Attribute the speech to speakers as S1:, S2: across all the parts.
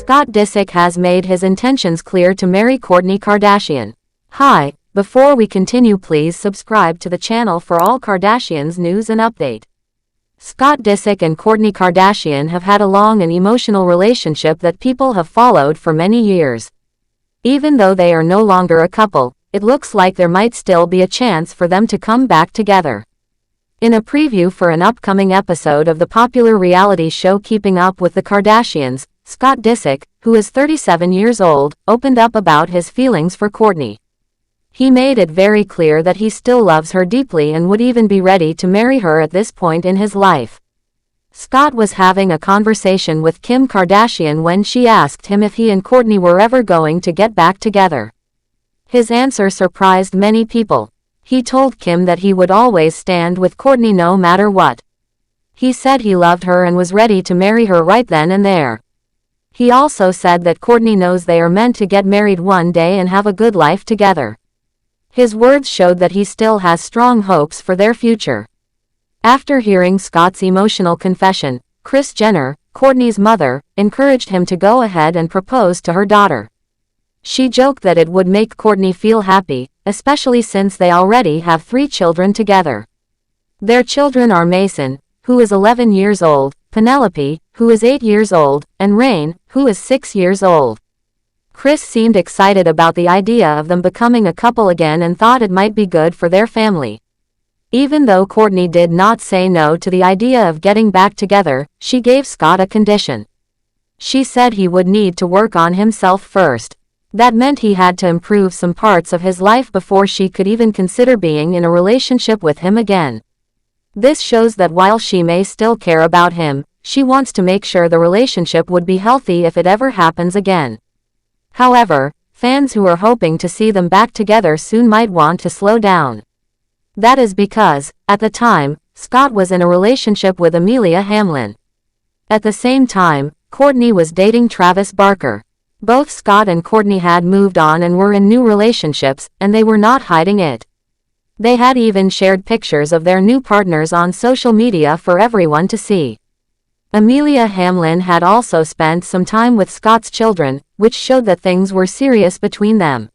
S1: Scott Disick has made his intentions clear to marry Kourtney Kardashian. Hi, before we continue, please subscribe to the channel for all Kardashians news and update. Scott Disick and Kourtney Kardashian have had a long and emotional relationship that people have followed for many years. Even though they are no longer a couple, it looks like there might still be a chance for them to come back together. In a preview for an upcoming episode of the popular reality show Keeping Up with the Kardashians, Scott Disick, who is 37 years old, opened up about his feelings for Kourtney. He made it very clear that he still loves her deeply and would even be ready to marry her at this point in his life. Scott was having a conversation with Kim Kardashian when she asked him if he and Kourtney were ever going to get back together. His answer surprised many people. He told Kim that he would always stand with Kourtney no matter what. He said he loved her and was ready to marry her right then and there. He also said that Kourtney knows they are meant to get married one day and have a good life together. His words showed that he still has strong hopes for their future. After hearing Scott's emotional confession, Kris Jenner, Kourtney's mother, encouraged him to go ahead and propose to her daughter. She joked that it would make Kourtney feel happy, especially since they already have 3 children together. Their children are Mason, who is 11 years old, Penelope, who is 8 years old, and Rain, who is 6 years old. Kris seemed excited about the idea of them becoming a couple again and thought it might be good for their family. Even though Kourtney did not say no to the idea of getting back together, she gave Scott a condition. She said he would need to work on himself first. That meant he had to improve some parts of his life before she could even consider being in a relationship with him again. This shows that while she may still care about him, she wants to make sure the relationship would be healthy if it ever happens again. However, fans who are hoping to see them back together soon might want to slow down. That is because, at the time, Scott was in a relationship with Amelia Hamlin. At the same time, Kourtney was dating Travis Barker. Both Scott and Kourtney had moved on and were in new relationships, and they were not hiding it. They had even shared pictures of their new partners on social media for everyone to see. Amelia Hamlin had also spent some time with Scott's children, which showed that things were serious between them.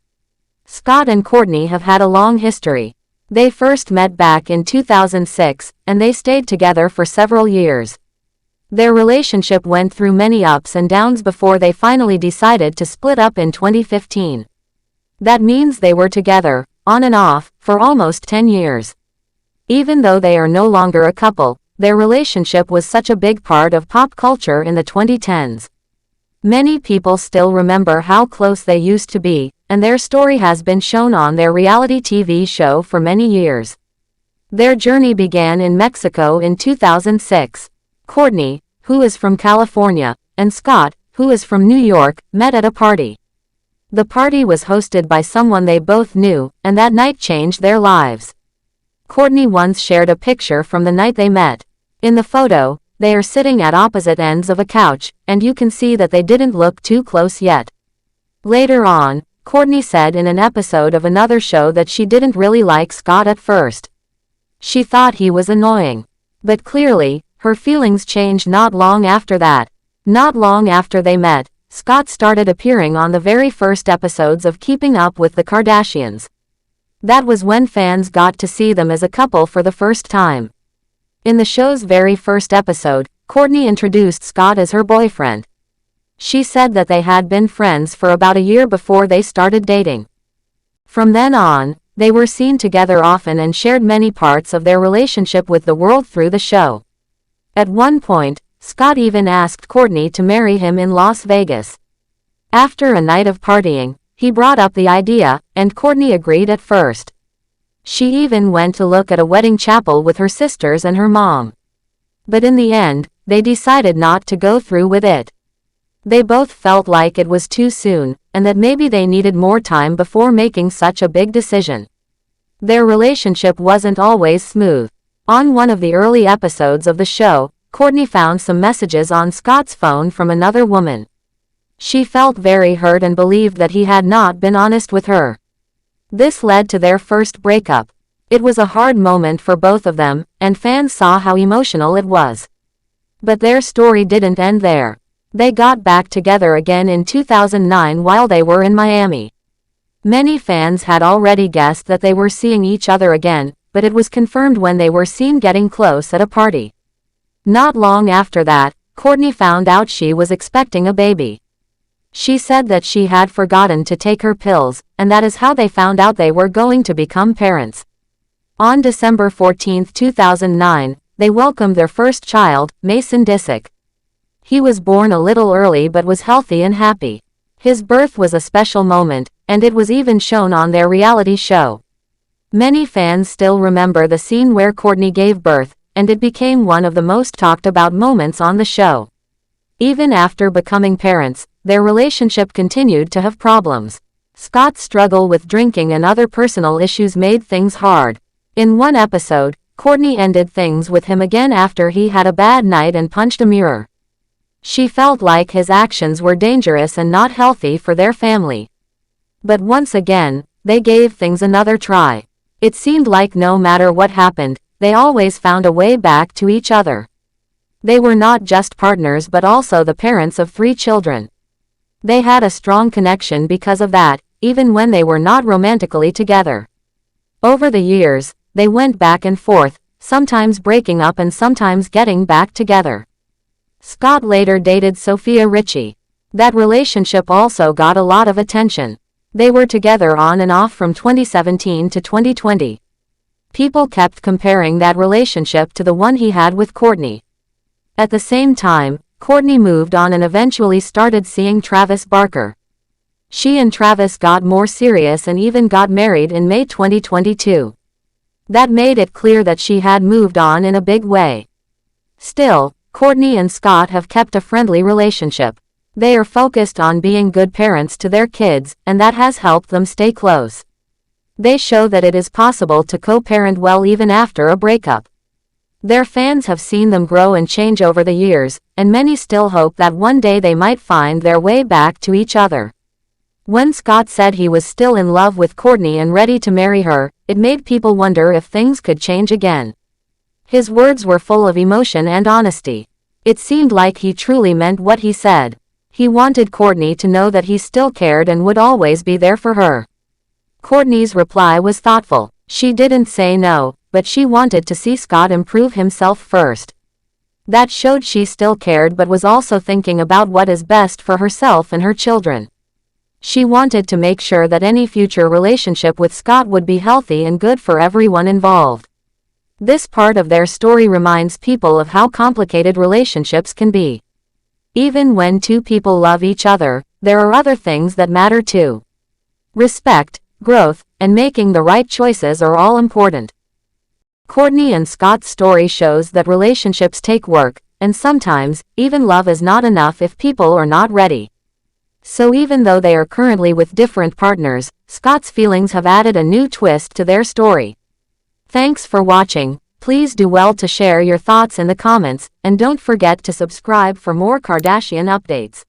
S1: Scott and Kourtney have had a long history. They first met back in 2006, and they stayed together for several years. Their relationship went through many ups and downs before they finally decided to split up in 2015. That means they were together, on and off, for almost 10 years. Even though they are no longer a couple, their relationship was such a big part of pop culture in the 2010s. Many people still remember how close they used to be, and their story has been shown on their reality TV show for many years. Their journey began in Mexico in 2006. Kourtney, who is from California, and Scott, who is from New York, met at a party. The party was hosted by someone they both knew, and that night changed their lives. Kourtney once shared a picture from the night they met. In the photo, they are sitting at opposite ends of a couch, and you can see that they didn't look too close yet. Later on, Kourtney said in an episode of another show that she didn't really like Scott at first. She thought he was annoying. But clearly, her feelings changed not long after that. Not long after they met, Scott started appearing on the very first episodes of Keeping Up with the Kardashians. That was when fans got to see them as a couple for the first time. In the show's very first episode, Kourtney introduced Scott as her boyfriend. She said that they had been friends for about a year before they started dating. From then on, they were seen together often and shared many parts of their relationship with the world through the show. At one point, Scott even asked Kourtney to marry him in Las Vegas. After a night of partying, he brought up the idea, and Kourtney agreed at first. She even went to look at a wedding chapel with her sisters and her mom. But in the end, they decided not to go through with it. They both felt like it was too soon, and that maybe they needed more time before making such a big decision. Their relationship wasn't always smooth. On one of the early episodes of the show, Kourtney found some messages on Scott's phone from another woman. She felt very hurt and believed that he had not been honest with her. This led to their first breakup. It was a hard moment for both of them, and fans saw how emotional it was. But their story didn't end there. They got back together again in 2009 while they were in Miami. Many fans had already guessed that they were seeing each other again, but it was confirmed when they were seen getting close at a party. Not long after that, Kourtney found out she was expecting a baby. She said that she had forgotten to take her pills, and that is how they found out they were going to become parents. On December 14, 2009, they welcomed their first child, Mason Disick. He was born a little early but was healthy and happy. His birth was a special moment, and it was even shown on their reality show. Many fans still remember the scene where Kourtney gave birth, and it became one of the most talked about moments on the show. Even after becoming parents, their relationship continued to have problems. Scott's struggle with drinking and other personal issues made things hard. In one episode, Kourtney ended things with him again after he had a bad night and punched a mirror. She felt like his actions were dangerous and not healthy for their family. But once again, they gave things another try. It seemed like no matter what happened, they always found a way back to each other. They were not just partners but also the parents of 3 children. They had a strong connection because of that, even when they were not romantically together. Over the years, they went back and forth, sometimes breaking up and sometimes getting back together. Scott later dated Sofia Richie. That relationship also got a lot of attention. They were together on and off from 2017 to 2020. People kept comparing that relationship to the one he had with Kourtney. At the same time, Kourtney moved on and eventually started seeing Travis Barker. She and Travis got more serious and even got married in May 2022. That made it clear that she had moved on in a big way. Still, Kourtney and Scott have kept a friendly relationship. They are focused on being good parents to their kids, and that has helped them stay close. They show that it is possible to co-parent well even after a breakup. Their fans have seen them grow and change over the years, and many still hope that one day they might find their way back to each other. When Scott said he was still in love with Kourtney and ready to marry her, it made people wonder if things could change again. His words were full of emotion and honesty. It seemed like he truly meant what he said. He wanted Kourtney to know that he still cared and would always be there for her. Kourtney's reply was thoughtful. She didn't say no, but she wanted to see Scott improve himself first. That showed she still cared but was also thinking about what is best for herself and her children. She wanted to make sure that any future relationship with Scott would be healthy and good for everyone involved. This part of their story reminds people of how complicated relationships can be. Even when 2 people love each other, there are other things that matter too. Respect, growth, and making the right choices are all important. Kourtney and Scott's story shows that relationships take work, and sometimes, even love is not enough if people are not ready. So even though they are currently with different partners, Scott's feelings have added a new twist to their story. Thanks for watching. Please do well to share your thoughts in the comments, and don't forget to subscribe for more Kardashian updates.